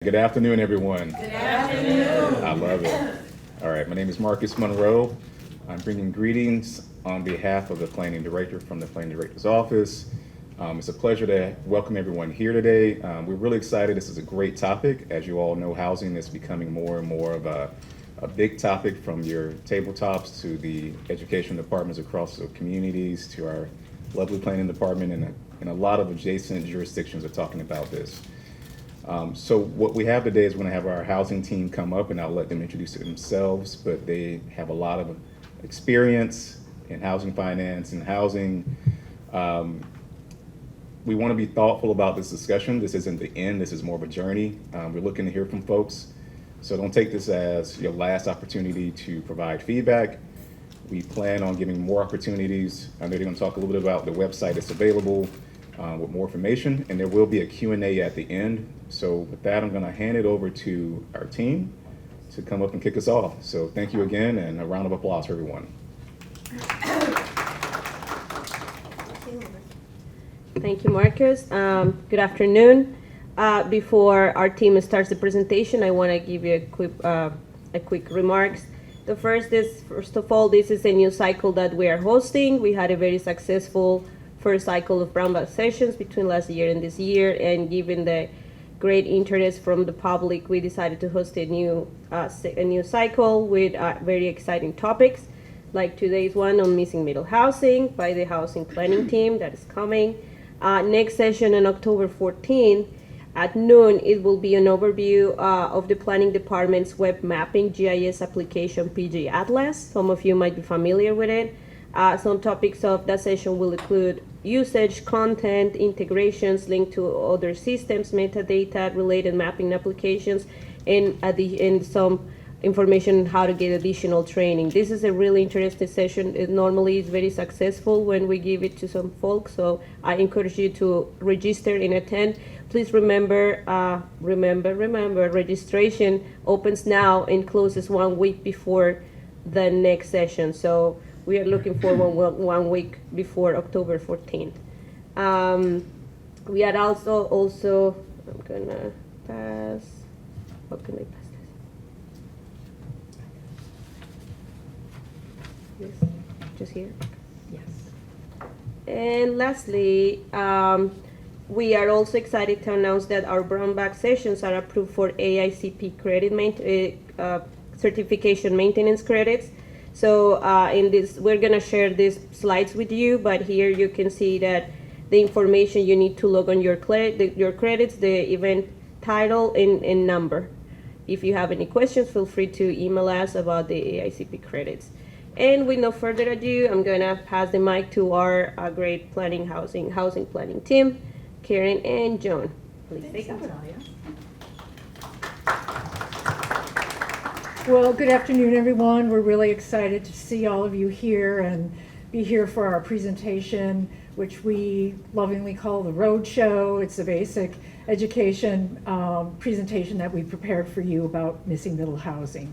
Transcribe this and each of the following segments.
Good afternoon, everyone. Good afternoon. I love it. All right, my name is Marcus Monroe. I'm bringing greetings on behalf of the Planning Director from the Planning Director's Office. It's a pleasure to welcome everyone here today. We're really excited. This is a great topic. As you all know, housing is becoming more and more of a big topic, from your tabletops to the education departments across the communities to our lovely planning department, and a lot of adjacent jurisdictions are talking about this. So what we have today is we're going to have our housing team come up, and I'll let them introduce themselves, but they have a lot of experience in housing finance and housing. We want to be thoughtful about this discussion. This isn't the end, this is more of a journey. We're looking to hear from folks. So don't take this as your last opportunity to provide feedback. We plan on giving more opportunities. I know they're going to talk a little bit about the website that's available with more information, and there will be a Q&A at the end. So with that, I'm going to hand it over to our team to come up and kick us off. So thank you again, and a round of applause for everyone. Thank you, Marcus. Good afternoon. Before our team starts the presentation, I want to give you a quick remarks. The first of all, this is a new cycle that we are hosting. We had a very successful first cycle of brown bag sessions between last year and this year, and given the great interest from the public, we decided to host a new cycle with very exciting topics, like today's one on missing middle housing by the housing planning team that is coming. Next session on October 14th at noon, it will be an overview of the planning department's web mapping GIS application, PG Atlas. Some of you might be familiar with it. Some topics of that session will include usage, content, integrations linked to other systems, metadata, related mapping applications, and some information on how to get additional training. This is a really interesting session. It normally is very successful when we give it to some folks, so I encourage you to register and attend. Please remember, registration opens now and closes 1 week before the next session. So we are looking for one week before October 14th. We are also, I'm gonna pass, how can I pass this? Yes, just here? Yes. And lastly, we are also excited to announce that our brown bag sessions are approved for AICP credit certification maintenance credits. So in this, we're going to share these slides with you, but here you can see that the information you need to log on your credits, the event title, and number. If you have any questions, feel free to email us about the AICP credits. And with no further ado, I'm going to pass the mic to our great housing planning team, Karen and John. Please take it. Well, good afternoon, everyone. We're really excited to see all of you here and be here for our presentation, which we lovingly call the Road Show. It's a basic education presentation that we prepared for you about missing middle housing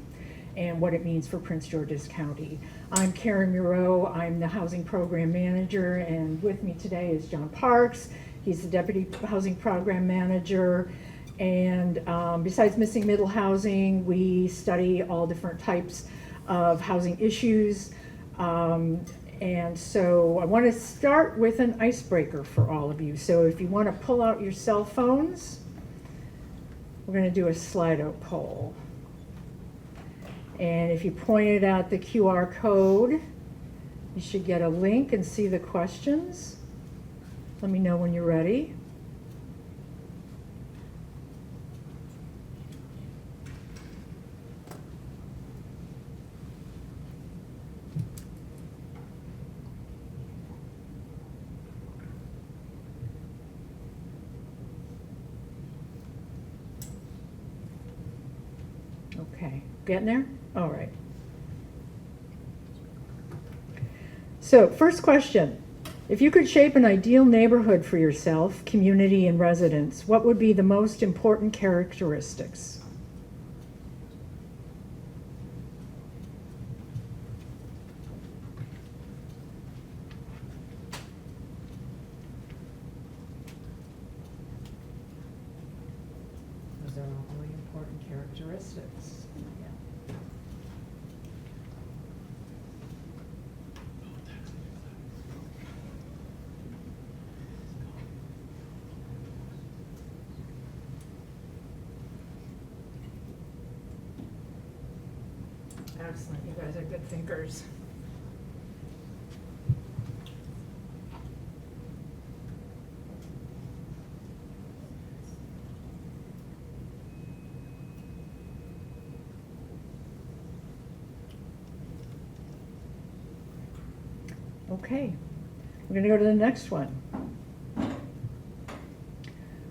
and what it means for Prince George's County. I'm Karen Moreau. I'm the Housing Program Manager, and with me today is John Parks. He's the Deputy Housing Program Manager. And besides missing middle housing, we study all different types of housing issues. And so I want to start with an icebreaker for all of you. So if you want to pull out your cell phones, we're going to do a Slido poll. And if you pointed out the QR code, you should get a link and see the questions. Let me know when you're ready. Okay, getting there? All right. So, first question. If you could shape an ideal neighborhood for yourself, community, and residents, what would be the most important characteristics? Those are all really important characteristics. Yeah. Excellent, you guys are good thinkers. Okay, we're going to go to the next one.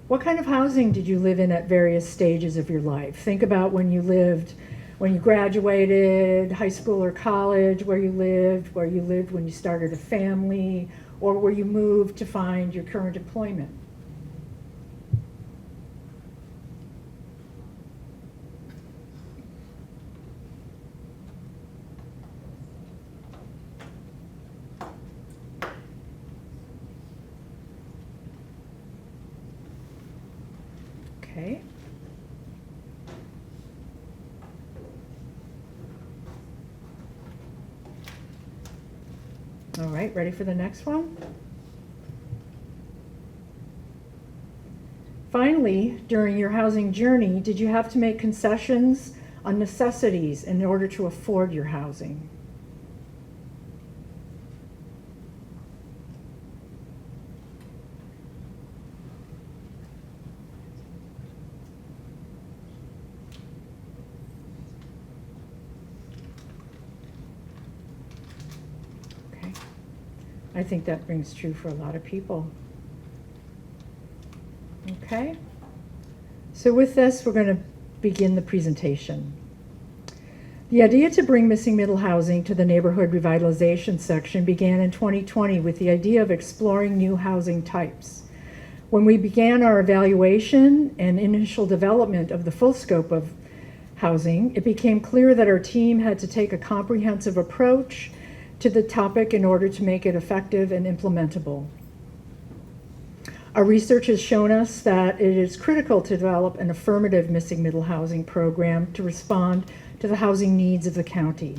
What kind of housing did you live in at various stages of your life? Think about when you graduated high school or college, where you lived when you started a family, or where you moved to find your current employment. Okay. All right, ready for the next one? Finally, during your housing journey, did you have to make concessions on necessities in order to afford your housing? Okay. I think that rings true for a lot of people. Okay, so with this, we're going to begin the presentation. The idea to bring missing middle housing to the neighborhood revitalization section began in 2020 with the idea of exploring new housing types. When we began our evaluation and initial development of the full scope of housing, it became clear that our team had to take a comprehensive approach to the topic in order to make it effective and implementable. Our research has shown us that it is critical to develop an affirmative missing middle housing program to respond to the housing needs of the county.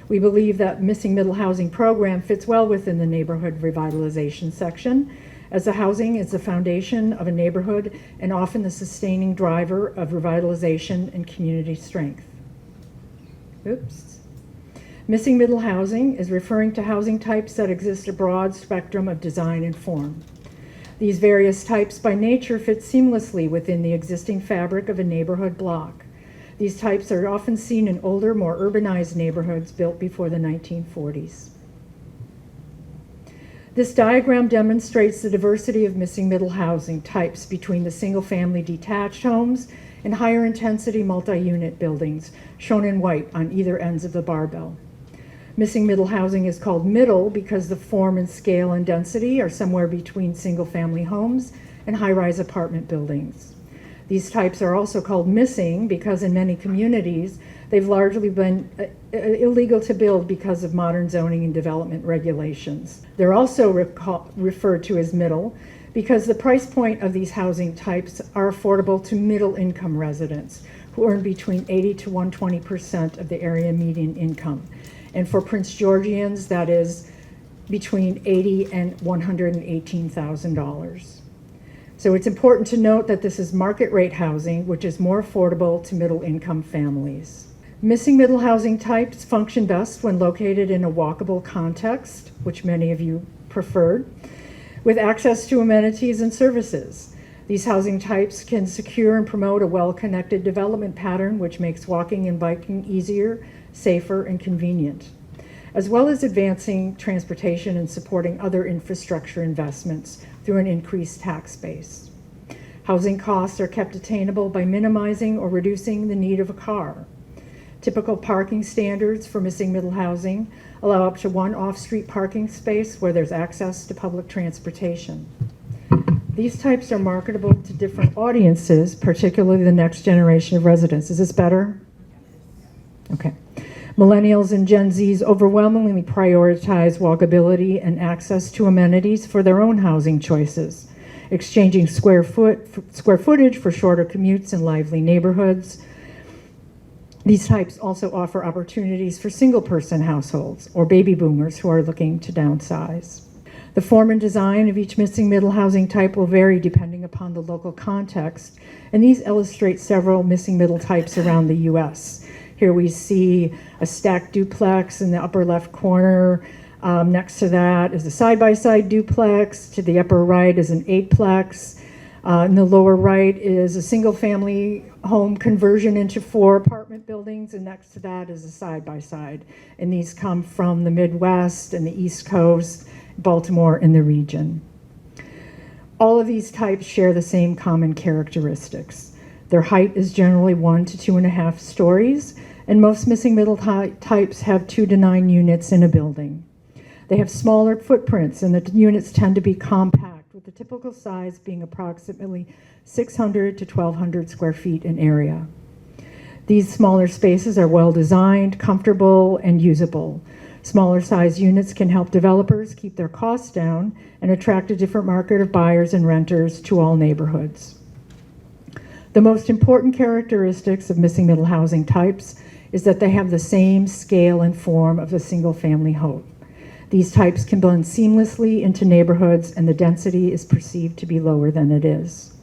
We believe that missing middle housing program fits well within the neighborhood revitalization section, as the housing is the foundation of a neighborhood and often the sustaining driver of revitalization and community strength. Oops. Missing middle housing is referring to housing types that exist a broad spectrum of design and form. These various types by nature fit seamlessly within the existing fabric of a neighborhood block. These types are often seen in older, more urbanized neighborhoods built before the 1940s. This diagram demonstrates the diversity of missing middle housing types between the single-family detached homes and higher intensity multi-unit buildings, shown in white on either ends of the barbell. Missing middle housing is called middle because the form and scale and density are somewhere between single-family homes and high-rise apartment buildings. These types are also called missing because in many communities, they've largely been illegal to build because of modern zoning and development regulations. They're also referred to as middle because the price point of these housing types are affordable to middle-income residents who earn between 80 to 120% of the area median income. And for Prince Georgians, that is between $80,000 and $118,000. So it's important to note that this is market rate housing, which is more affordable to middle income families. Missing middle housing types function best when located in a walkable context, which many of you preferred, with access to amenities and services. These housing types can secure and promote a well-connected development pattern, which makes walking and biking easier, safer, and convenient, as well as advancing transportation and supporting other infrastructure investments through an increased tax base. Housing costs are kept attainable by minimizing or reducing the need of a car. Typical parking standards for missing middle housing allow up to one off-street parking space where there's access to public transportation. These types are marketable to different audiences, particularly the next generation of residents. Is this better? Okay. Millennials and Gen Zs overwhelmingly prioritize walkability and access to amenities for their own housing choices. exchanging square footage for shorter commutes in lively neighborhoods. These types also offer opportunities for single-person households or baby boomers who are looking to downsize. The form and design of each missing middle housing type will vary depending upon the local context, and these illustrate several missing middle types around the U.S. Here we see a stacked duplex in the upper left corner. Next to that is a side-by-side duplex. To the upper right is an eightplex. In the lower right is a single-family home conversion into 4 apartment buildings, and next to that is a side-by-side. And these come from the Midwest and the East Coast, Baltimore, and the region. All of these types share the same common characteristics. Their height is generally 1 to 2.5 stories, and most missing middle types have 2 to 9 units in a building. They have smaller footprints, and the units tend to be compact, with the typical size being approximately 600 to 1,200 square feet in area. These smaller spaces are well designed, comfortable, and usable. Smaller size units can help developers keep their costs down and attract a different market of buyers and renters to all neighborhoods. The most important characteristics of missing middle housing types is that they have the same scale and form of a single-family home. These types can blend seamlessly into neighborhoods, and the density is perceived to be lower than it is.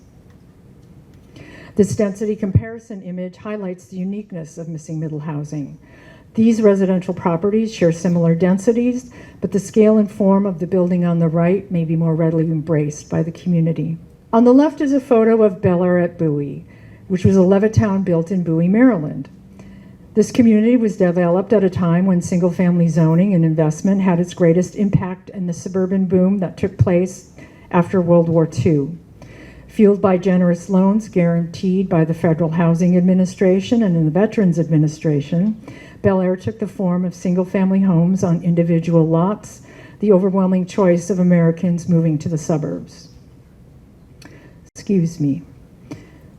This density comparison image highlights the uniqueness of missing middle housing. These residential properties share similar densities, but the scale and form of the building on the right may be more readily embraced by the community. On the left is a photo of Bel Air at Bowie, which was a Levittown built in Bowie, Maryland. This community was developed at a time when single-family zoning and investment had its greatest impact in the suburban boom that took place after World War II. Fueled by generous loans guaranteed by the Federal Housing Administration and the Veterans Administration, Bel Air took the form of single-family homes on individual lots, the overwhelming choice of Americans moving to the suburbs. Excuse me.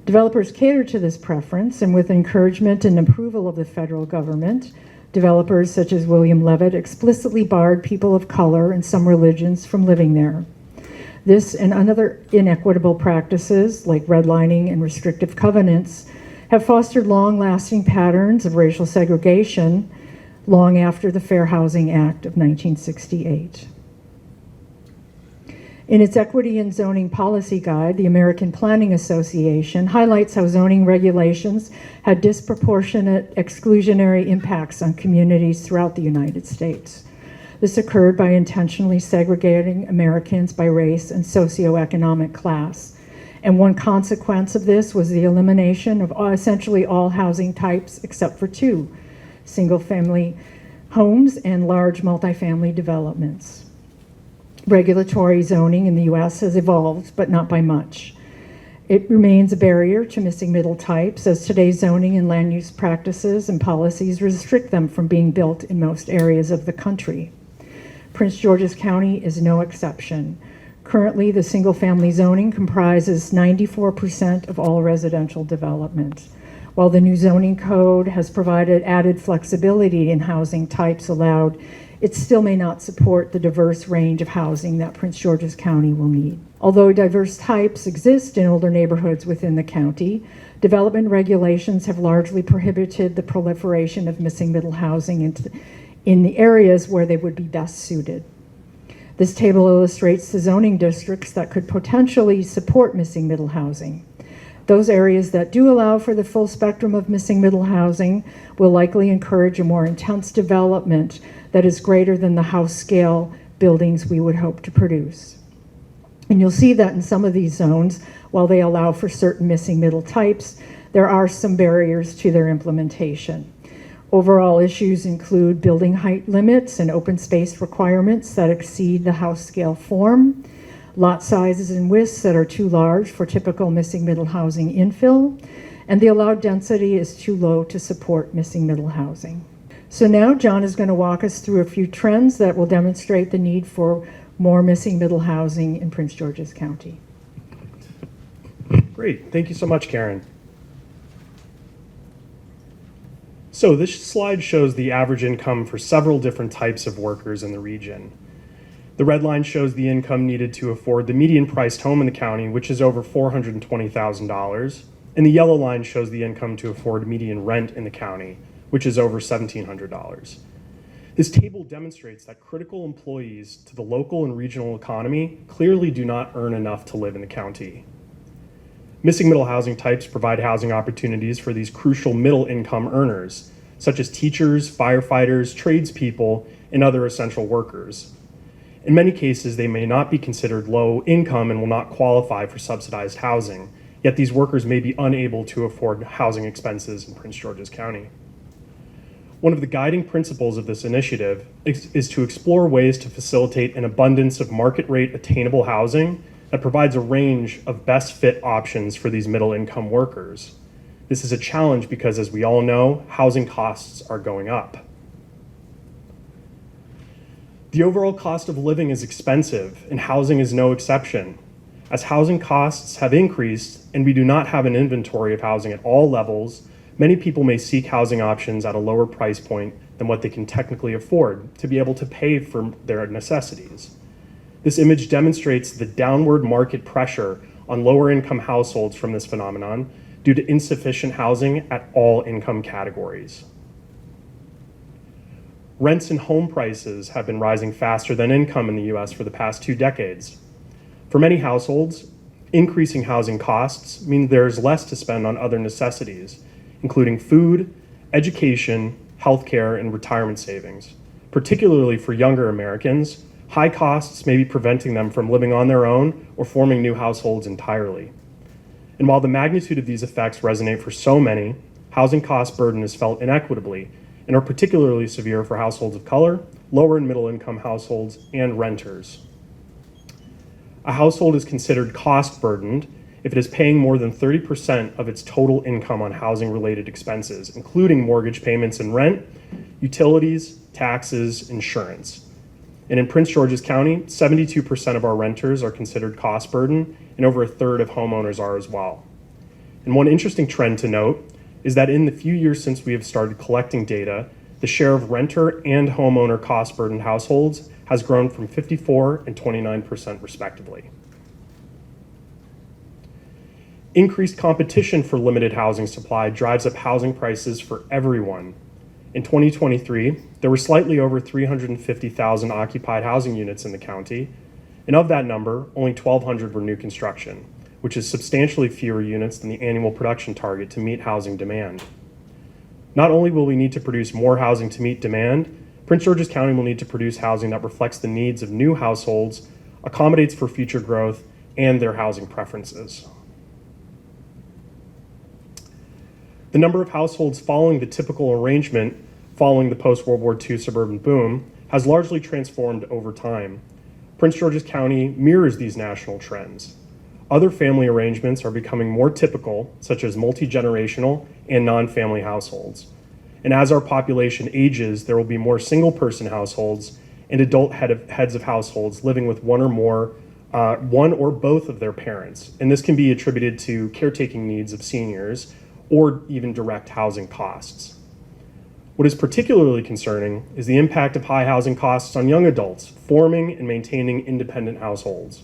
Developers catered to this preference, and with encouragement and approval of the federal government, developers such as William Levitt explicitly barred people of color and some religions from living there. This and other inequitable practices, like redlining and restrictive covenants, have fostered long-lasting patterns of racial segregation long after the Fair Housing Act of 1968. In its Equity and Zoning Policy Guide, the American Planning Association highlights how zoning regulations had disproportionate exclusionary impacts on communities throughout the United States. This occurred by intentionally segregating Americans by race and socioeconomic class. And one consequence of this was the elimination of essentially all housing types except for 2, single-family homes and large multifamily developments. Regulatory zoning in the U.S. has evolved, but not by much. It remains a barrier to missing middle types, as today's zoning and land use practices and policies restrict them from being built in most areas of the country. Prince George's County is no exception. Currently, the single-family zoning comprises 94% of all residential development. While the new zoning code has provided added flexibility in housing types allowed, it still may not support the diverse range of housing that Prince George's County will need. Although diverse types exist in older neighborhoods within the county, development regulations have largely prohibited the proliferation of missing middle housing in the areas where they would be best suited. This table illustrates the zoning districts that could potentially support missing middle housing. Those areas that do allow for the full spectrum of missing middle housing will likely encourage a more intense development that is greater than the house scale buildings we would hope to produce. And you'll see that in some of these zones, while they allow for certain missing middle types, there are some barriers to their implementation. Overall issues include building height limits and open space requirements that exceed the house scale form, lot sizes and widths that are too large for typical missing middle housing infill, and the allowed density is too low to support missing middle housing. So now John is going to walk us through a few trends that will demonstrate the need for more missing middle housing in Prince George's County. Great, thank you so much, Karen. So this slide shows the average income for several different types of workers in the region. The red line shows the income needed to afford the median priced home in the county, which is over $420,000. And the yellow line shows the income to afford median rent in the county, which is over $1,700. This table demonstrates that critical employees to the local and regional economy clearly do not earn enough to live in the county. Missing middle housing types provide housing opportunities for these crucial middle income earners, such as teachers, firefighters, tradespeople, and other essential workers. In many cases, they may not be considered low income and will not qualify for subsidized housing, yet these workers may be unable to afford housing expenses in Prince George's County. One of the guiding principles of this initiative is to explore ways to facilitate an abundance of market rate attainable housing that provides a range of best fit options for these middle income workers. This is a challenge because, as we all know, housing costs are going up. The overall cost of living is expensive, and housing is no exception. As housing costs have increased and we do not have an inventory of housing at all levels, many people may seek housing options at a lower price point than what they can technically afford to be able to pay for their necessities. This image demonstrates the downward market pressure on lower income households from this phenomenon due to insufficient housing at all income categories. Rents and home prices have been rising faster than income in the US for the past 2 decades. For many households, increasing housing costs mean there's less to spend on other necessities, including food, education, healthcare, and retirement savings. Particularly for younger Americans, high costs may be preventing them from living on their own or forming new households entirely. And while the magnitude of these effects resonate for so many, housing cost burden is felt inequitably and are particularly severe for households of color, lower and middle income households, and renters. A household is considered cost burdened if it is paying more than 30% of its total income on housing-related expenses, including mortgage payments and rent, utilities, taxes, insurance. And in Prince George's County, 72% of our renters are considered cost burden, and over a third of homeowners are as well. And one interesting trend to note is that in the few years since we have started collecting data, the share of renter and homeowner cost burdened households has grown from 54 and 29% respectively. Increased competition for limited housing supply drives up housing prices for everyone. In 2023, there were slightly over 350,000 occupied housing units in the county, and of that number, only 1,200 were new construction, which is substantially fewer units than the annual production target to meet housing demand. Not only will we need to produce more housing to meet demand, Prince George's County will need to produce housing that reflects the needs of new households, accommodates for future growth, and their housing preferences. The number of households following the typical arrangement following the post-World War II suburban boom has largely transformed over time. Prince George's County mirrors these national trends. Other family arrangements are becoming more typical, such as multi-generational and non-family households. And as our population ages, there will be more single-person households and adult heads of households living with one or both of their parents. And this can be attributed to caretaking needs of seniors or even direct housing costs. What is particularly concerning is the impact of high housing costs on young adults forming and maintaining independent households.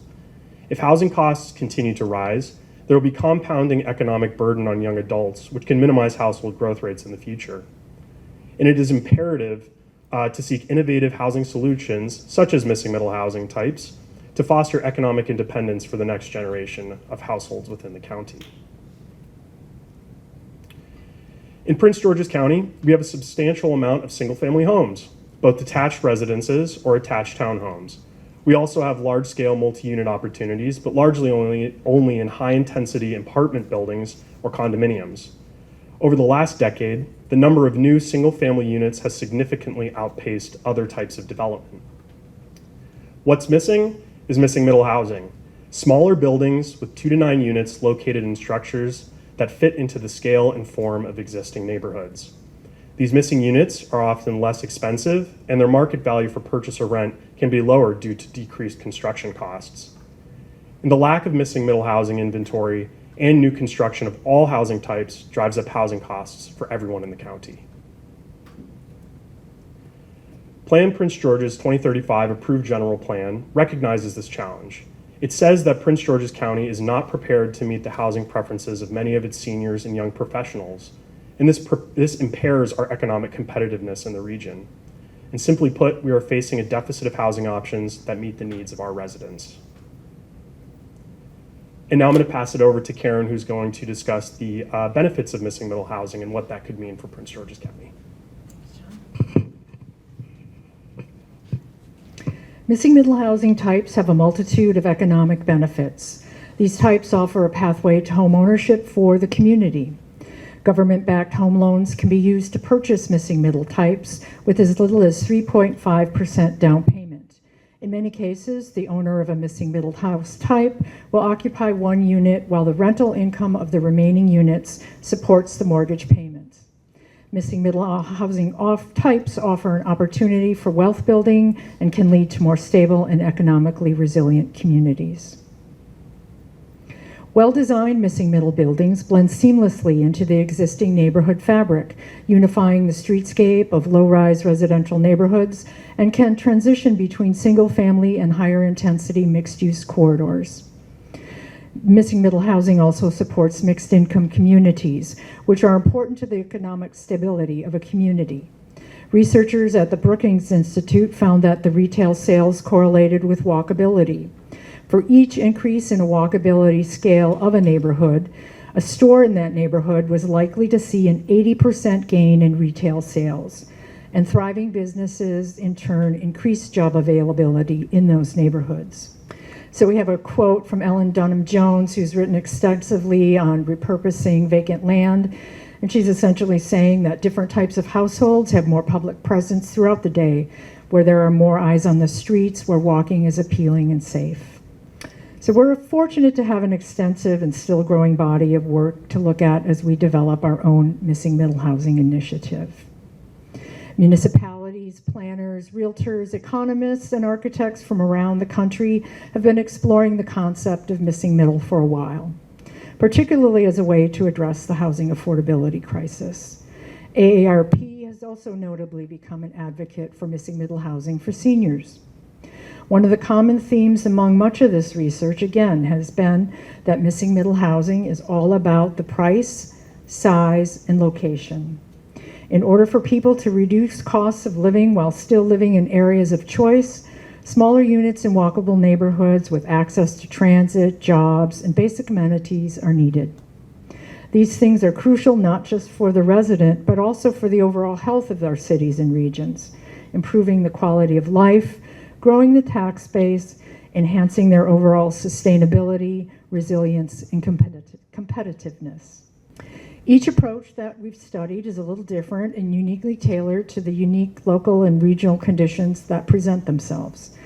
If housing costs continue to rise, there will be compounding economic burden on young adults, which can minimize household growth rates in the future. And it is imperative to seek innovative housing solutions, such as missing middle housing types, to foster economic independence for the next generation of households within the county. In Prince George's County, we have a substantial amount of single-family homes, both detached residences or attached townhomes. We also have large-scale multi-unit opportunities, but largely only in high-intensity apartment buildings or condominiums. Over the last decade, the number of new single-family units has significantly outpaced other types of development. What's missing is missing middle housing. Smaller buildings with 2 to 9 units located in structures that fit into the scale and form of existing neighborhoods. These missing units are often less expensive, and their market value for purchase or rent can be lower due to decreased construction costs. And the lack of missing middle housing inventory and new construction of all housing types drives up housing costs for everyone in the county. Plan Prince George's 2035 approved general plan recognizes this challenge. It says that Prince George's County is not prepared to meet the housing preferences of many of its seniors and young professionals, and this impairs our economic competitiveness in the region. And simply put, we are facing a deficit of housing options that meet the needs of our residents. And now I'm going to pass it over to Karen, who's going to discuss the benefits of missing middle housing and what that could mean for Prince George's County. Missing middle housing types have a multitude of economic benefits. These types offer a pathway to home ownership for the community. Government-backed home loans can be used to purchase missing middle types with as little as 3.5% down payment. In many cases, the owner of a missing middle house type will occupy one unit while the rental income of the remaining units supports the mortgage payment. Missing middle housing types offer an opportunity for wealth building and can lead to more stable and economically resilient communities. Well-designed missing middle buildings blend seamlessly into the existing neighborhood fabric, unifying the streetscape of low-rise residential neighborhoods, and can transition between single-family and higher-intensity mixed-use corridors. Missing middle housing also supports mixed-income communities, which are important to the economic stability of a community. Researchers at the Brookings Institute found that the retail sales correlated with walkability. For each increase in a walkability scale of a neighborhood, a store in that neighborhood was likely to see an 80% gain in retail sales. And thriving businesses, in turn, increase job availability in those neighborhoods. So we have a quote from Ellen Dunham Jones, who's written extensively on repurposing vacant land. And she's essentially saying that different types of households have more public presence throughout the day, where there are more eyes on the streets, where walking is appealing and safe. So we're fortunate to have an extensive and still growing body of work to look at as we develop our own missing middle housing initiative. Municipalities, planners, realtors, economists, and architects from around the country have been exploring the concept of missing middle for a while, particularly as a way to address the housing affordability crisis. AARP has also notably become an advocate for missing middle housing for seniors. One of the common themes among much of this research, again, has been that missing middle housing is all about the price, size, and location. In order for people to reduce costs of living while still living in areas of choice, smaller units in walkable neighborhoods with access to transit, jobs, and basic amenities are needed. These things are crucial not just for the resident, but also for the overall health of our cities and regions, improving the quality of life, growing the tax base, enhancing their overall sustainability, resilience, and competitiveness. Each approach that we've studied is a little different and uniquely tailored to the unique local and regional conditions that present themselves.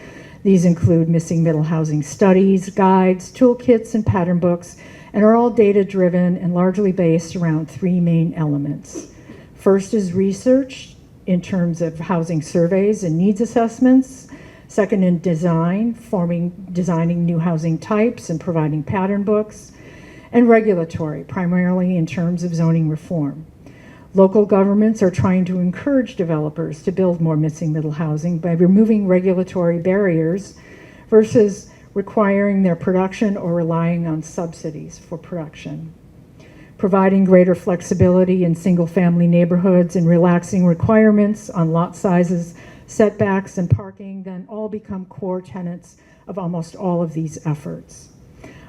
These include missing middle housing studies, guides, toolkits, and pattern books, and are all data-driven and largely based around three main elements. First is research in terms of housing surveys and needs assessments. Second, in design, designing new housing types and providing pattern books. And regulatory, primarily in terms of zoning reform. Local governments are trying to encourage developers to build more missing middle housing by removing regulatory barriers versus requiring their production or relying on subsidies for production. Providing greater flexibility in single-family neighborhoods and relaxing requirements on lot sizes, setbacks, and parking then all become core tenets of almost all of these efforts.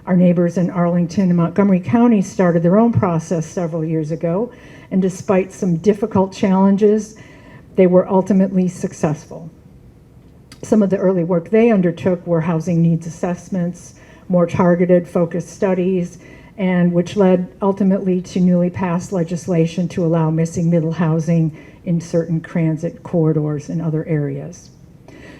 Our neighbors in Arlington and Montgomery County started their own process several years ago, and despite some difficult challenges, they were ultimately successful. Some of the early work they undertook were housing needs assessments, more targeted, focused studies, and which led ultimately to newly passed legislation to allow missing middle housing in certain transit corridors and other areas.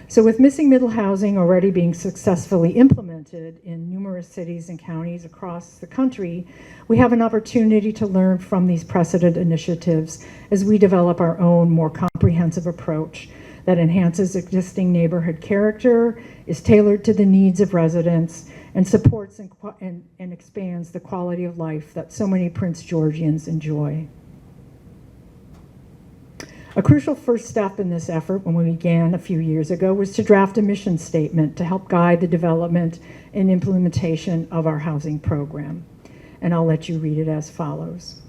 So with missing middle housing already being successfully implemented in numerous cities and counties across the country, we have an opportunity to learn from these precedent initiatives as we develop our own more comprehensive approach that enhances existing neighborhood character, is tailored to the needs of residents, and supports and expands the quality of life that so many Prince Georgians enjoy. A crucial first step in this effort when we began a few years ago was to draft a mission statement to help guide the development and implementation of our housing program. And I'll let you read it as follows.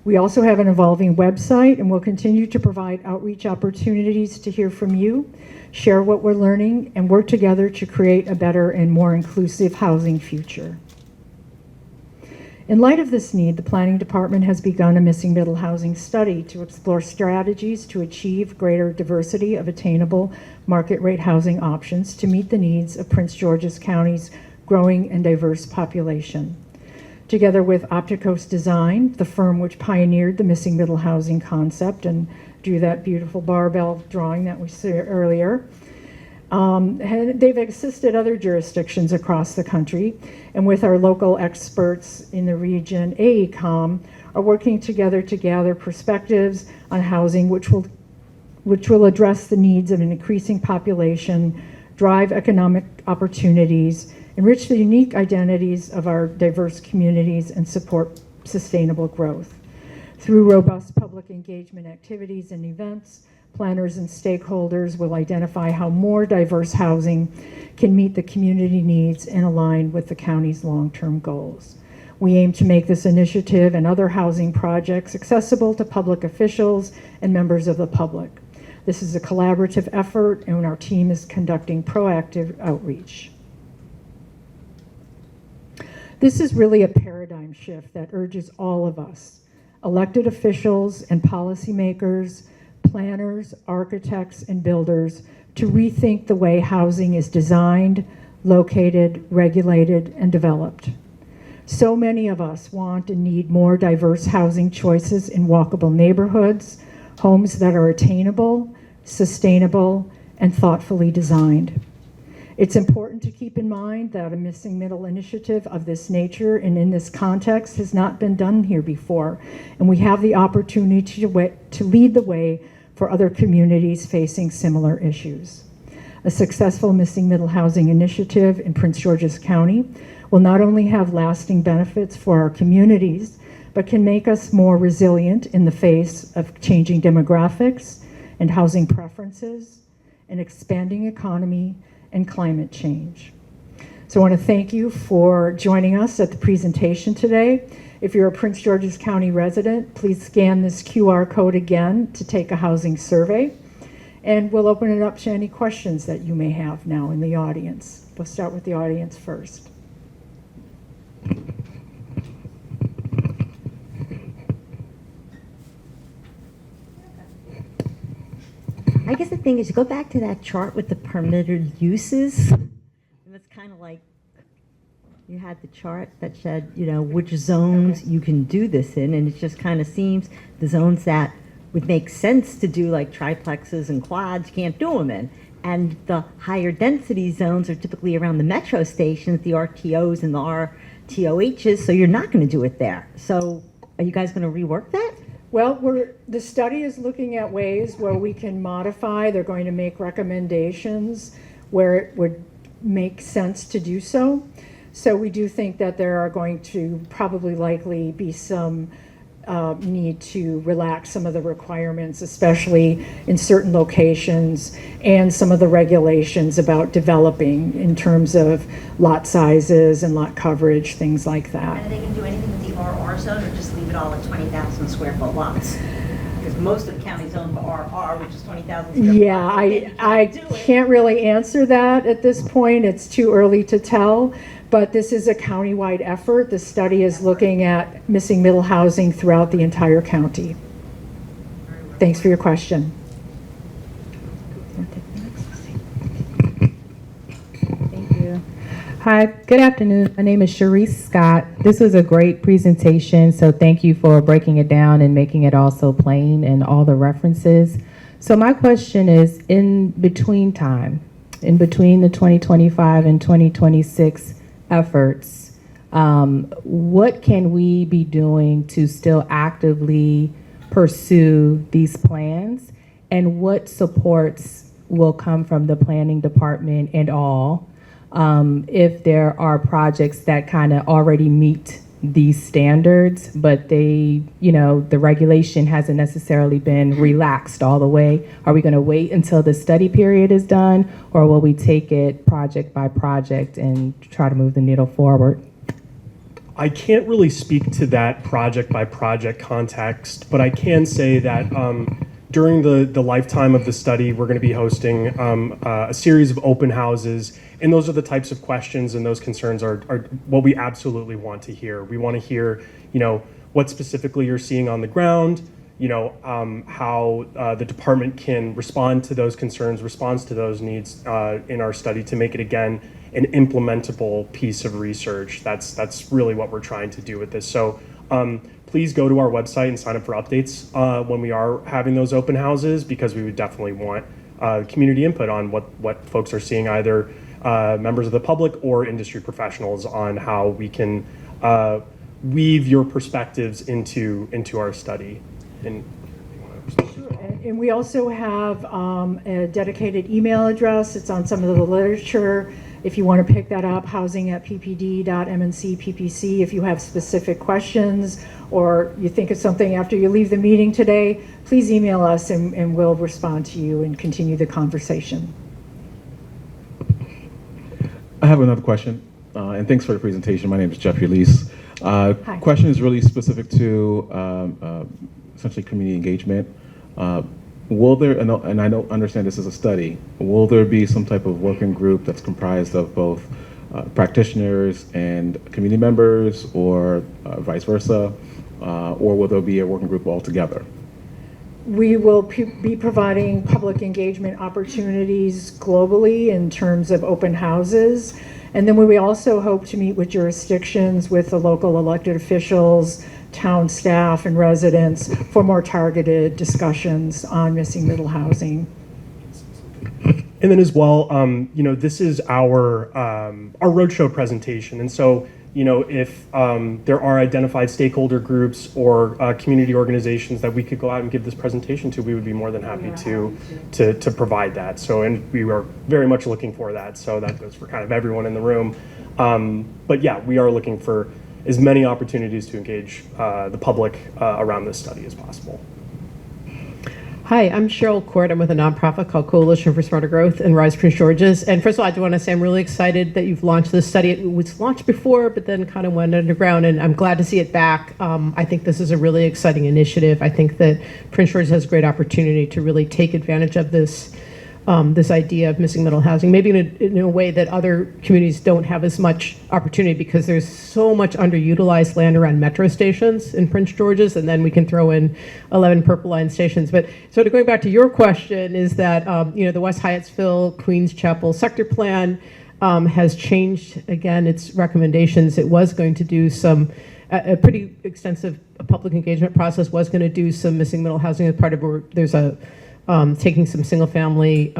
We also have an evolving website, and we'll continue to provide outreach opportunities to hear from you, share what we're learning, and work together to create a better and more inclusive housing future. In light of this need, the Planning Department has begun a missing middle housing study to explore strategies to achieve greater diversity of attainable market rate housing options to meet the needs of Prince George's County's growing and diverse population. Together with Opticos Design, the firm which pioneered the missing middle housing concept and drew that beautiful barbell drawing that we saw earlier, they've assisted other jurisdictions across the country, and with our local experts in the region, AECOM, are working together to gather perspectives on housing which will address the needs of an increasing population, drive economic opportunities, enrich the unique identities of our diverse communities, and support sustainable growth. Through robust public engagement activities and events, planners and stakeholders will identify how more diverse housing can meet the community needs and align with the county's long-term goals. We aim to make this initiative and other housing projects accessible to public officials and members of the public. This is a collaborative effort, and our team is conducting proactive outreach. This is really a paradigm shift that urges all of us, elected officials and policymakers, planners, architects, and builders, to rethink the way housing is designed, located, regulated, and developed. So many of us want and need more diverse housing choices in walkable neighborhoods, homes that are attainable, sustainable, and thoughtfully designed. It's important to keep in mind that a missing middle initiative of this nature and in this context has not been done here before, and we have the opportunity to lead the way for other communities facing similar issues. A successful missing middle housing initiative in Prince George's County will not only have lasting benefits for our communities, but can make us more resilient in the face of changing demographics and housing preferences, an expanding economy, and climate change. So I want to thank you for joining us at the presentation today. If you're a Prince George's County resident, please scan this QR code again to take a housing survey. And we'll open it up to any questions that you may have now in the audience. We'll start with the audience first. I guess the thing is, you go back to that chart with the permitted uses, and it's kind of like you had the chart that said, you know, which zones you can do this in, and it just kind of seems the zones that would make sense to do, like triplexes and quads, you can't do them in. And the higher density zones are typically around the metro stations, the RTOs and the RTOHs, so you're not going to do it there. So are you guys going to rework that? Well, the study is looking at ways where we can modify. They're going to make recommendations where it would make sense to do so. So we do think that there are going to probably likely be some need to relax some of the requirements, especially in certain locations, and some of the regulations about developing in terms of lot sizes and lot coverage, things like that. And are they going to do anything with the RR zone, or just leave it all at 20,000 square foot lots? Because most of the county's owned for RR, which is 20,000 square foot. Yeah, I can't really answer that at this point. It's too early to tell. But this is a county-wide effort. The study is looking at missing middle housing throughout the entire county. Thanks for your question. Thank you. Hi, good afternoon. My name is Sharice Scott. This was a great presentation, so thank you for breaking it down and making it all so plain and all the references. So my question is, in between the 2025 and 2026 efforts, what can we be doing to still actively pursue these plans, and what supports will come from the planning department and all. If there are projects that kind of already meet these standards, but they, the regulation hasn't necessarily been relaxed all the way, are we going to wait until the study period is done, or will we take it project by project and try to move the needle forward? I can't really speak to that project by project context, but I can say that during the lifetime of the study, we're going to be hosting a series of open houses, and those are the types of questions and those concerns are what we absolutely want to hear. We want to hear, what specifically you're seeing on the ground, how the department can respond to those concerns, responds to those needs in our study to make it, again, an implementable piece of research. That's really what we're trying to do with this. So please go to our website and sign up for updates when we are having those open houses, because we would definitely want community input on what folks are seeing, either members of the public or industry professionals, on how we can weave your perspectives into our study. And we also have a dedicated email address. It's on some of the literature. If you want to pick that up, housing@ppd.mncppc. If you have specific questions or you think of something after you leave the meeting today, please email us and we'll respond to you and continue the conversation. I have another question, and thanks for the presentation. My name is Jeffrey Leese. Question is really specific to essentially community engagement. Will there, and I don't understand this as a study, will there be some type of working group that's comprised of both practitioners and community members, or vice versa, or will there be a working group altogether? We will be providing public engagement opportunities globally in terms of open houses. And then we also hope to meet with jurisdictions, with the local elected officials, town staff, and residents for more targeted discussions on missing middle housing. And then as well, this is our roadshow presentation. And so, if there are identified stakeholder groups or community organizations that we could go out and give this presentation to, we would be more than happy to provide that. So, and we are very much looking for that. So that goes for kind of everyone in the room. But yeah, we are looking for as many opportunities to engage the public around this study as possible. Hi, I'm Cheryl Court. I'm with a nonprofit called Coalition for Smarter Growth and Rise Prince George's. And first of all, I do want to say I'm really excited that you've launched this study. It was launched before, but then kind of went underground, and I'm glad to see it back. I think this is a really exciting initiative. I think that Prince George's has a great opportunity to really take advantage of this idea of missing middle housing, maybe in a way that other communities don't have as much opportunity, because there's so much underutilized land around metro stations in Prince George's, and then we can throw in 11 Purple Line stations. But sort of going back to your question, is that the West Hyattsville Queens Chapel sector plan has changed again its recommendations. It was going to do a pretty extensive public engagement process, was going to do some missing middle housing as part of there's a taking some single-family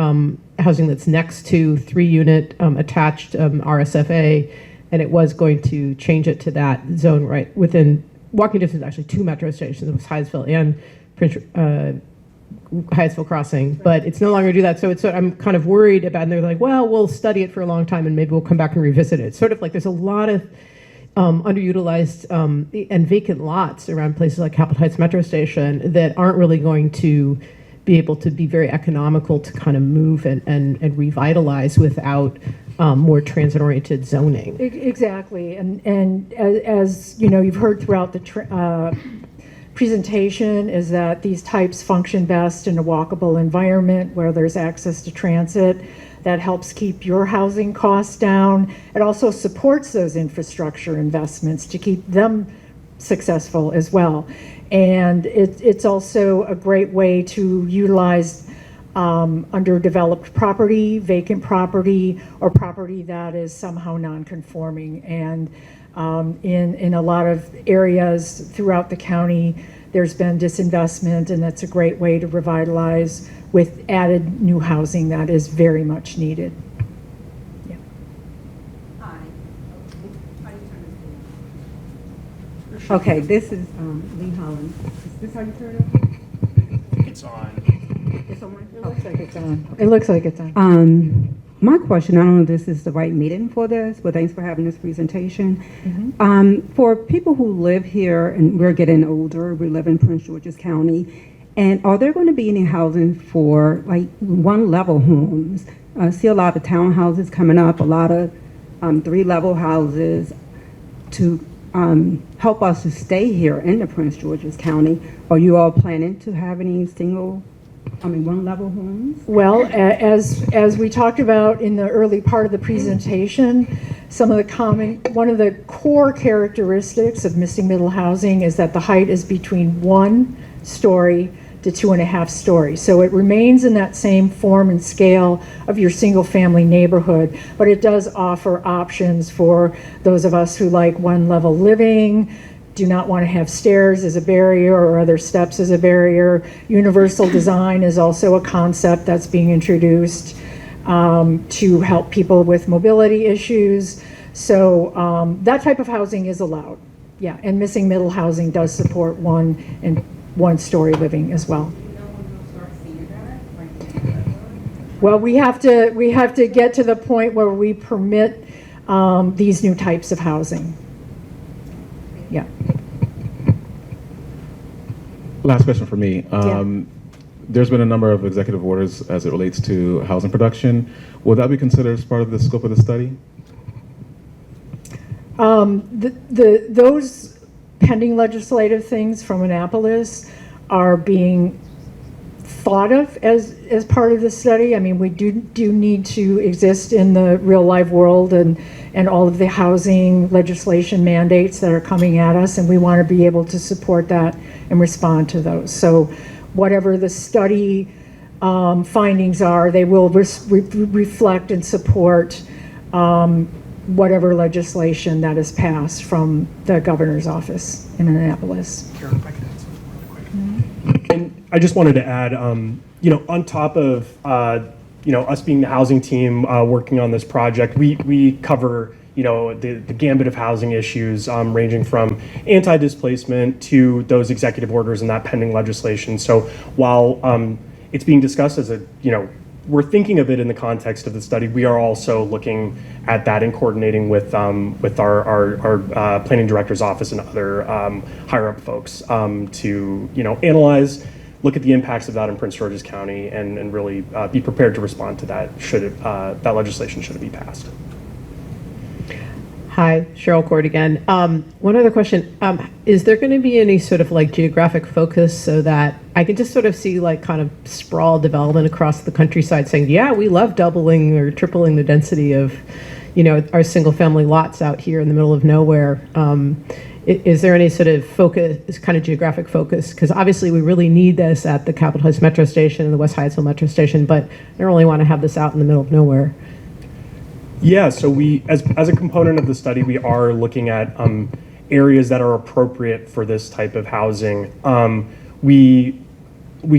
housing that's next to 3-unit attached RSFA, and it was going to change it to that zone right within walking distance, actually, 2 metro stations. It was Hyattsville and Hyattsville Crossing, but it's no longer do that. So I'm kind of worried about, and they're like, well, we'll study it for a long time and maybe we'll come back and revisit it. Sort of like there's a lot of underutilized and vacant lots around places like Capitol Heights Metro Station that aren't really going to be able to be very economical to kind of move and revitalize without more transit-oriented zoning. Exactly, and as you've heard throughout the presentation, is that these types function best in a walkable environment where there's access to transit. That helps keep your housing costs down. It also supports those infrastructure investments to keep them successful as well. And it's also a great way to utilize underdeveloped property, vacant property, or property that is somehow non-conforming. And in a lot of areas throughout the county, there's been disinvestment, and that's a great way to revitalize with added new housing that is very much needed. Yeah. Okay, this is Lee Holland. Is this how you turn it? It's on. It looks like it's on. It looks like it's on. My question, I don't know if this is the right meeting for this, but thanks for having this presentation. For people who live here, and we're getting older, we live in Prince George's County, and are there going to be any housing for like one-level homes? I see a lot of townhouses coming up, a lot of three-level houses to help us to stay here in the Prince George's County. Are you all planning to have any one-level homes? Well, as we talked about in the early part of the presentation, one of the core characteristics of missing middle housing is that the height is between 1 story to 2.5 stories. So it remains in that same form and scale of your single family neighborhood, but it does offer options for those of us who like one level living, do not want to have stairs as a barrier or other steps as a barrier. Universal design is also a concept that's being introduced to help people with mobility issues. So that type of housing is allowed. Yeah, and missing middle housing does support 1 and 1 story living as well. Well, we have to get to the point where we permit these new types of housing. Yeah. Last question for me. There's been a number of executive orders as it relates to housing production. Will that be considered as part of the scope of the study? Those pending legislative things from Annapolis are being thought of as part of the study. I mean, we do need to exist in the real life world and all of the housing legislation mandates that are coming at us, and we want to be able to support that and respond to those. So whatever the study findings are, they will reflect and support whatever legislation that is passed from the governor's office in Annapolis. And I just wanted to add, on top of, us being the housing team working on this project, we cover, the gambit of housing issues ranging from anti-displacement to those executive orders and that pending legislation. So while it's being discussed as we're thinking of it in the context of the study, we are also looking at that and coordinating with our planning director's office and other higher up folks to analyze, look at the impacts of that in Prince George's County, and really be prepared to respond to that that legislation should it be passed. Hi, Cheryl Court again. One other question. Is there going to be any sort of geographic focus so that I can just sort of see kind of sprawl development across the countryside saying, yeah, we love doubling or tripling the density of, our single family lots out here in the middle of nowhere. Is there any sort of focus, kind of geographic focus? Because obviously we really need this at the Capitol Heights Metro Station and the West Hyattsville Metro Station, but I don't really want to have this out in the middle of nowhere. Yeah, so we, as a component of the study, we are looking at areas that are appropriate for this type of housing. We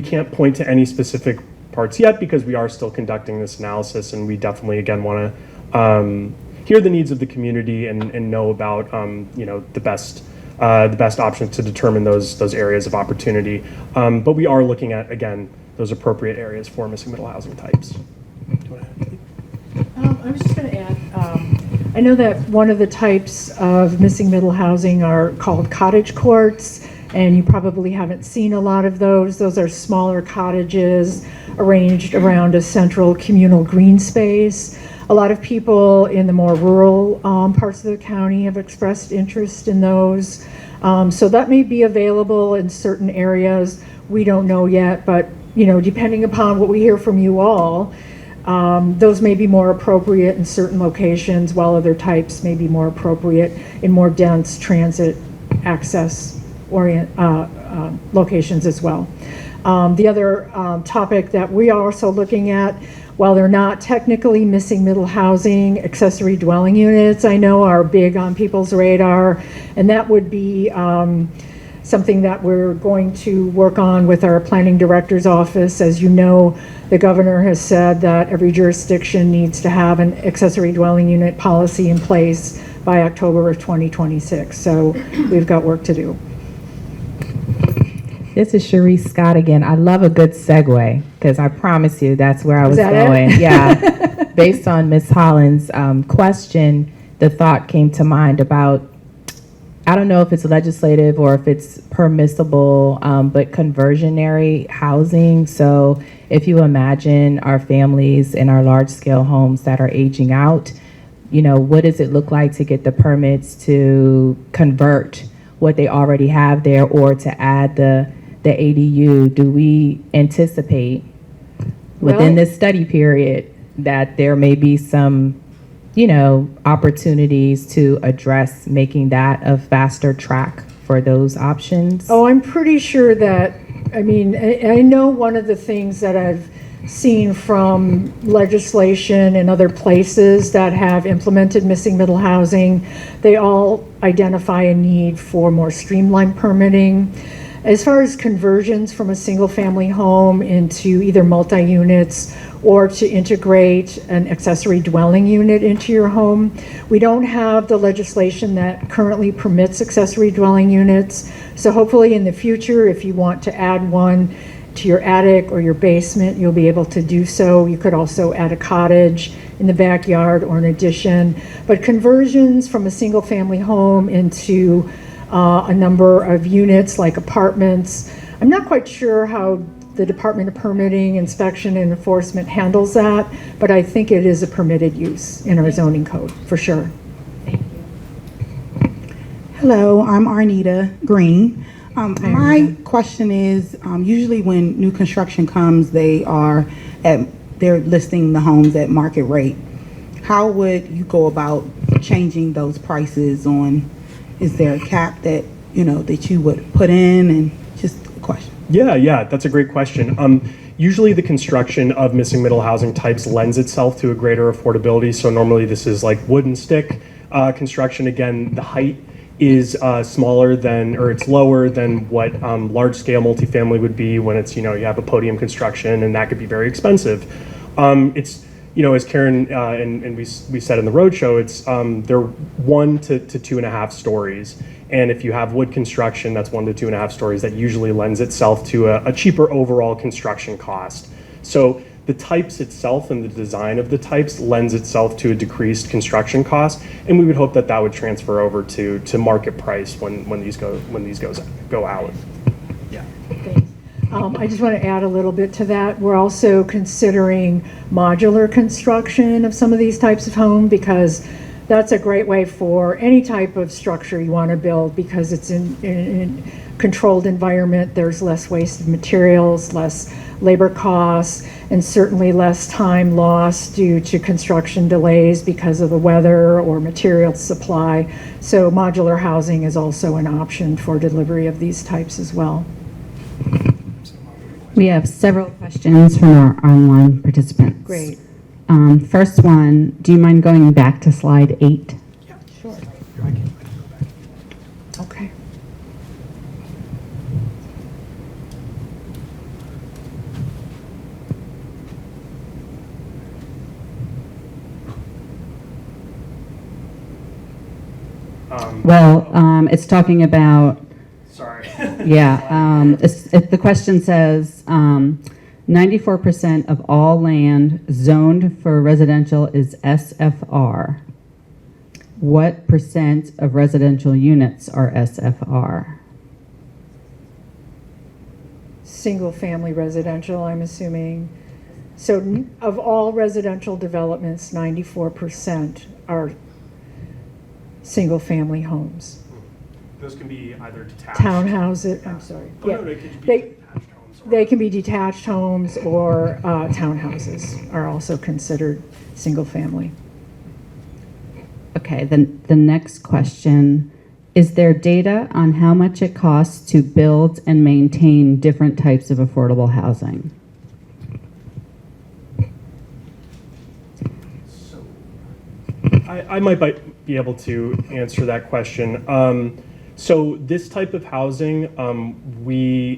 can't point to any specific parts yet because we are still conducting this analysis, and we definitely, again, want to hear the needs of the community and know about, the best options to determine those areas of opportunity. But we are looking at, again, those appropriate areas for missing middle housing types. I was just going to add, I know that one of the types of missing middle housing are called cottage courts, and you probably haven't seen a lot of those. Those are smaller cottages arranged around a central communal green space. A lot of people in the more rural parts of the county have expressed interest in those. So that may be available in certain areas. We don't know yet, but depending upon what we hear from you all, those may be more appropriate in certain locations, while other types may be more appropriate in more dense transit access locations as well. The other topic that we are also looking at, while they're not technically missing middle housing, accessory dwelling units, I know are big on people's radar, and that would be something that we're going to work on with our planning director's office. As you know, the governor has said that every jurisdiction needs to have an accessory dwelling unit policy in place by October of 2026. So we've got work to do. This is Sharice Scott again. I love a good segue because I promise you that's where I was that it? going. Yeah. Based on Ms. Holland's question, the thought came to mind about, I don't know if it's legislative or if it's permissible, but conversionary housing. So if you imagine our families in our large scale homes that are aging out, you know, what does it look like to get the permits to convert what they already have there or to add the ADU? Do we anticipate within Well- this study period that there may be some, you know, opportunities to address making that a faster track for those options? Oh, I'm pretty sure that, I mean, I know one of the things that I've seen from legislation and other places that have implemented missing middle housing, they all identify a need for more streamlined permitting. As far as conversions from a single family home into either multi-units or to integrate an accessory dwelling unit into your home, we don't have the legislation that currently permits accessory dwelling units. So hopefully in the future, if you want to add one to your attic or your basement, you'll be able to do so. You could also add a cottage in the backyard or an addition. But conversions from a single family home into a number of units like apartments, I'm not quite sure how the Department of Permitting, Inspection, and Enforcement handles that, but I think it is a permitted use in our zoning code, for sure. Hello, I'm Arnita Green. My question is, usually when new construction comes, they're listing the homes at market rate. How would you go about changing those prices on, is there a cap that, you know, that you would put in, and just a question? Yeah, that's a great question. Usually the construction of missing middle housing types lends itself to a greater affordability. So normally this is like wood and stick construction. Again, the height is smaller than, or it's lower than what large scale multifamily would be when it's, you know, you have a podium construction, and that could be very expensive. It's, you know, as Karen and we said in the roadshow, it's they're 1 to 2.5 stories. And if you have wood construction, that's 1 to 2.5 stories. That usually lends itself to a cheaper overall construction cost. So the types itself and the design of the types lends itself to a decreased construction cost, and we would hope that that would transfer over to market price when these go out. Yeah. Thanks. I just want to add a little bit to that. We're also considering modular construction of some of these types of home, because that's a great way for any type of structure you want to build, because it's in a controlled environment. There's less wasted materials, less labor costs, and certainly less time lost due to construction delays because of the weather or material supply. So modular housing is also an option for delivery of these types as well. We have several questions from our online participants. Great. First one, do you mind going back to slide 8? Yeah, sure. Okay. Well, it's talking about, Sorry. yeah, the question says 94% of all land zoned for residential is SFR. What percent of residential units are SFR? Single-family residential, I'm assuming. So of all residential developments, 94% are single-family homes. Those can be either detached. Townhouses, I'm sorry. Oh, Yeah. no, they could be They- detached homes. They can be detached homes, or townhouses are also considered single-family. Okay, then the next question, is there data on how much it costs to build and maintain different types of affordable housing? I might be able to answer that question. So this type of housing,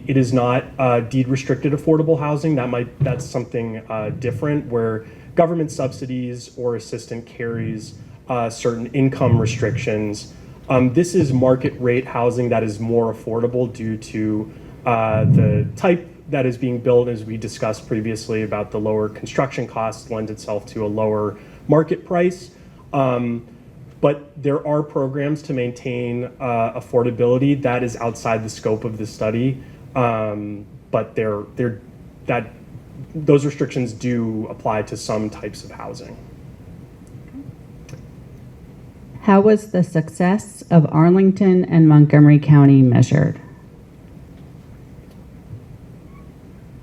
it is not deed restricted affordable housing. That's something different, where government subsidies or assistant carries certain income restrictions. This is market rate housing that is more affordable due to The type that is being built, as we discussed previously about the lower construction costs, lends itself to a lower market price. But there are programs to maintain affordability that is outside the scope of the study. But those restrictions do apply to some types of housing. How was the success of Arlington and Montgomery County measured?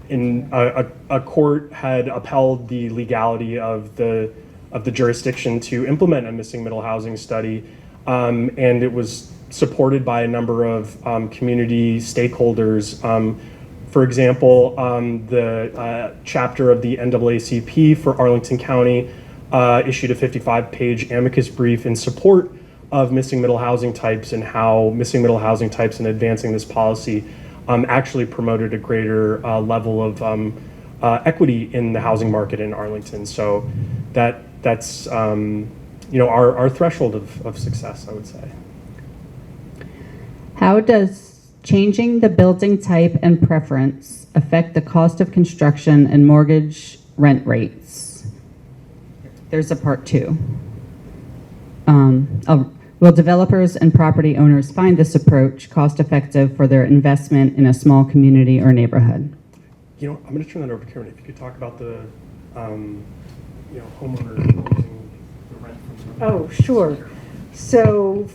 A court had upheld the legality of the jurisdiction to implement a missing middle housing study, and it was supported by a number of community stakeholders. For example, the chapter of the NAACP for Arlington County issued a 55-page amicus brief in support of missing middle housing types and how missing middle housing types and advancing this policy actually promoted a greater level of equity in the housing market in Arlington. So that's our threshold of success, I would say. How does changing the building type and preference affect the cost of construction and mortgage rent rates? There's a part 2. Will developers and property owners find this approach cost-effective for their investment in a small community or neighborhood? I'm going to turn that over to Karen. If you could talk about the homeowner using the rent from the Oh, sure. So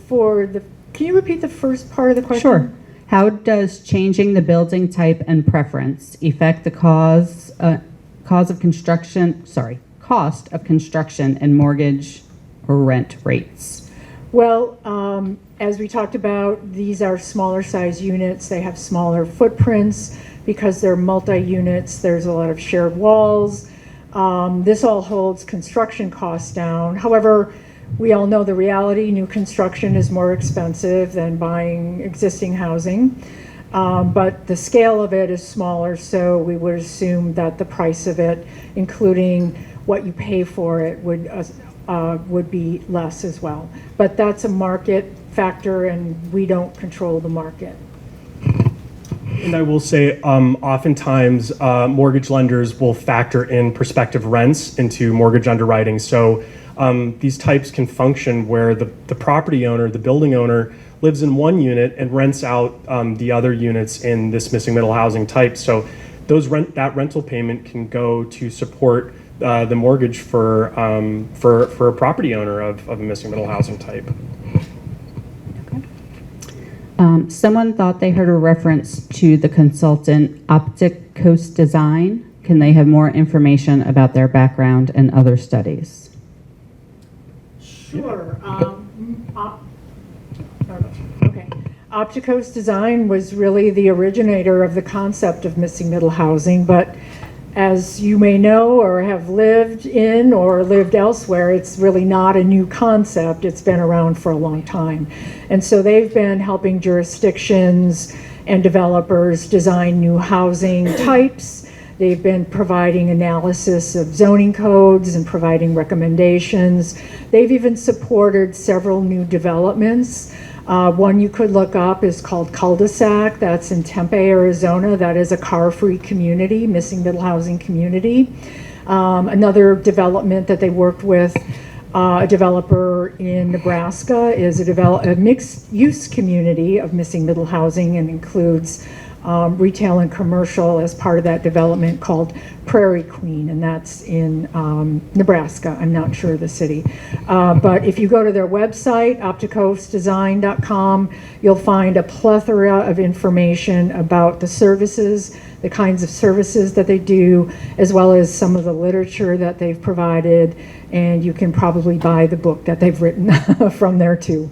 can you repeat the first part of the question? Sure. How does changing the building type and preference affect the cost of construction and mortgage or rent rates? Well, as we talked about, these are smaller size units. They have smaller footprints because they're multi-units. There's a lot of shared walls. This all holds construction costs down. However, we all know the reality. New construction is more expensive than buying existing housing. But the scale of it is smaller, so we would assume that the price of it, including what you pay for it, would be less as well. But that's a market factor, and we don't control the market. And I will say, oftentimes, mortgage lenders will factor in prospective rents into mortgage underwriting. So these types can function where the property owner, the building owner, lives in one unit and rents out the other units in this missing middle housing type. So that rental payment can go to support the mortgage for a property owner of a missing middle housing type. Someone thought they heard a reference to the consultant Optic Coast Design. Can they have more information about their background and other studies? Sure. Okay. Opticos Design was really the originator of the concept of missing middle housing, but as you may know or have lived in or lived elsewhere, it's really not a new concept. It's been around for a long time. And so they've been helping jurisdictions and developers design new housing types. They've been providing analysis of zoning codes and providing recommendations. They've even supported several new developments. One you could look up is called Cul-de-sac. That's in Tempe, Arizona. That is a car-free community, missing middle housing community. Another development that they worked with, a developer in Nebraska, is a mixed-use community of missing middle housing and includes retail and commercial as part of that development called Prairie Queen, and that's in Nebraska. I'm not sure of the city. But if you go to their website, opticosdesign.com, you'll find a plethora of information about the services, the kinds of services that they do, as well as some of the literature that they've provided, and you can probably buy the book that they've written from there too.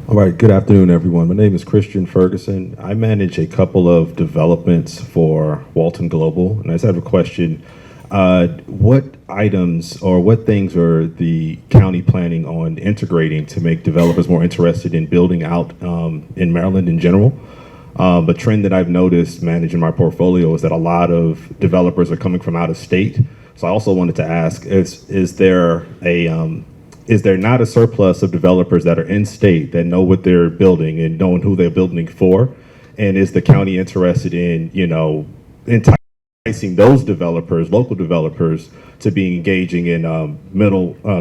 All right, good afternoon, everyone. My name is Christian Ferguson. I manage a couple of developments for Walton Global, and I just have a question. What items or what things are the county planning on integrating to make developers more interested in building out in Maryland in general? A trend that I've noticed managing my portfolio is that a lot of developers are coming from out of state. So I also wanted to ask, is there is there not a surplus of developers that are in state that know what they're building and knowing who they're building for? And is the county interested in, enticing those developers, local developers, to be engaging in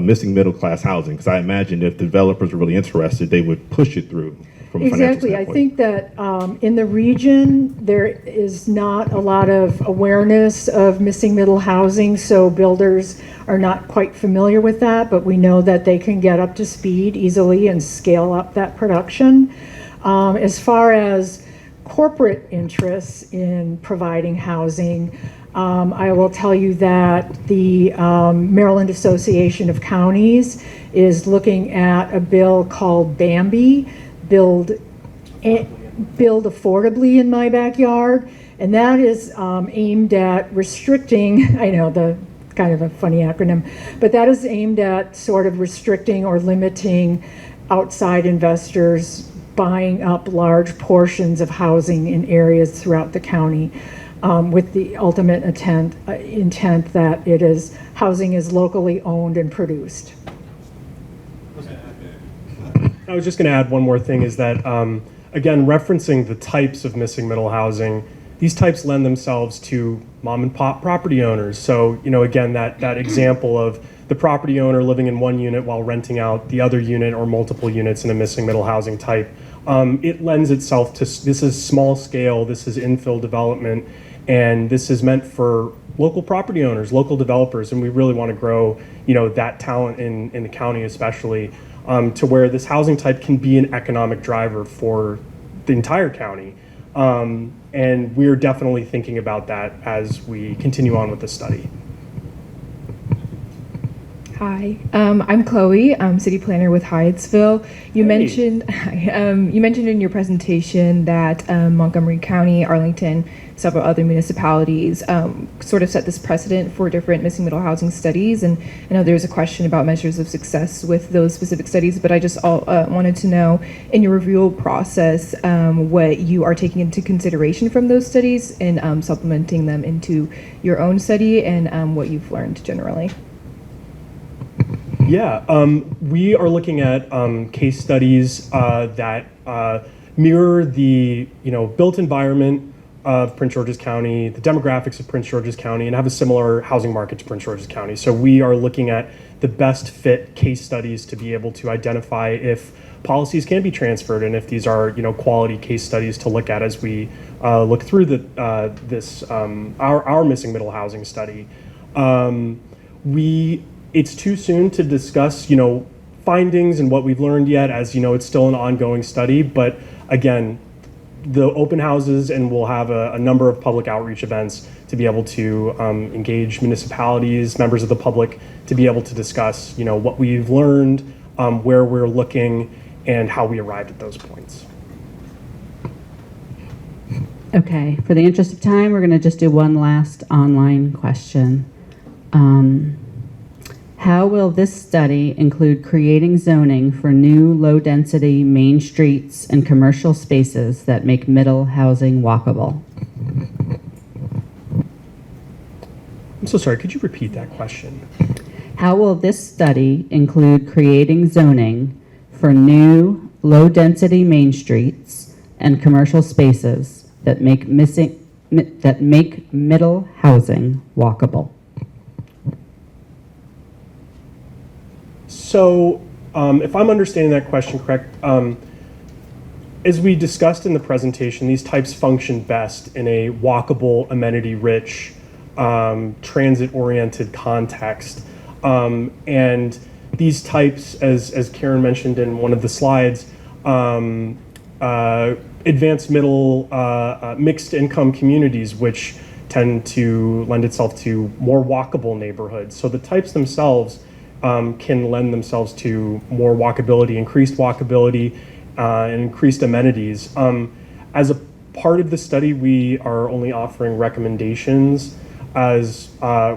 missing middle class housing? Because I imagine if developers were really interested, they would push it through from a financial Exactly. I standpoint. think that in the region, there is not a lot of awareness of missing middle housing, so builders are not quite familiar with that, but we know that they can get up to speed easily and scale up that production. As far as corporate interests in providing housing, I will tell you that the Maryland Association of Counties is looking at a bill called Bambi, Build Affordably in My Backyard, and that is aimed at restricting, I know, the kind of a funny acronym, but that is aimed at sort of restricting or limiting outside investors buying up large portions of housing in areas throughout the county, with the ultimate intent that housing is locally owned and produced. I was just going to add one more thing is that, again, referencing the types of missing middle housing, these types lend themselves to mom and pop property owners. So, again, that example of the property owner living in one unit while renting out the other unit or multiple units in a missing middle housing type, it lends itself to, this is small scale, this is infill development, and this is meant for local property owners, local developers, and we really want to grow, that talent in the county especially, to where this housing type can be an economic driver for the entire county. And we're definitely thinking about that as we continue on with the study. Hi, I'm Chloe. I'm city planner with Hyattsville. You mentioned in your presentation that Montgomery County, Arlington, several other municipalities sort of set this precedent for different missing middle housing studies. And I know there's a question about measures of success with those specific studies, but I just wanted to know in your review process what you are taking into consideration from those studies and supplementing them into your own study and what you've learned generally. Yeah, we are looking at case studies that mirror the built environment of Prince George's County, the demographics of Prince George's County, and have a similar housing market to Prince George's County. So we are looking at the best fit case studies to be able to identify if policies can be transferred and if these are quality case studies to look at as we look through our missing middle housing study. It's too soon to discuss, findings and what we've learned yet, as it's still an ongoing study. But again, the open houses, and we'll have a number of public outreach events to be able to engage municipalities, members of the public, to be able to discuss, what we've learned, where we're looking, and how we arrived at those points. Okay, for the interest of time, we're going to just do one last online question. How will this study include creating zoning for new low-density main streets and commercial spaces that make middle housing walkable? I'm so sorry, could you repeat that question? How will this study include creating zoning for new low-density main streets and commercial spaces that make middle housing walkable? So, if I'm understanding that question correct, as we discussed in the presentation, these types function best in a walkable, amenity-rich, transit-oriented context. And these types, as Karen mentioned in one of the slides, advanced middle, mixed-income communities, which tend to lend itself to more walkable neighborhoods. So the types themselves can lend themselves to more walkability, increased walkability, and increased amenities. As a part of the study, we are only offering recommendations as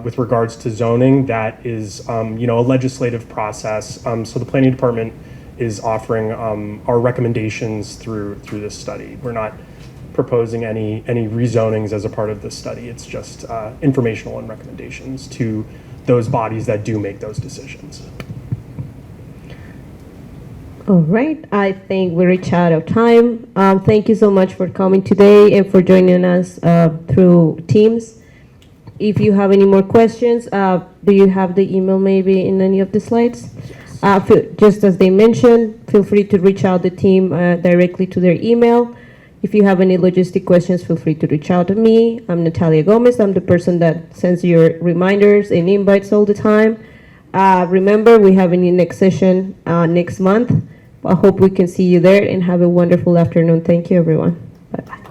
with regards to zoning. That is, a legislative process. So the planning department is offering our recommendations through this study. We're not proposing any rezonings as a part of this study. It's just informational and recommendations to those bodies that do make those decisions. All right, I think we reached out of time. Thank you so much for coming today and for joining us through Teams. If you have any more questions, do you have the email maybe in any of the slides? Just as they mentioned, feel free to reach out the team directly to their email. If you have any logistic questions, feel free to reach out to me. I'm Natalia Gomez. I'm the person that sends your reminders and invites all the time. Remember, we have a new next session next month. I hope we can see you there and have a wonderful afternoon. Thank you, everyone. Bye-bye.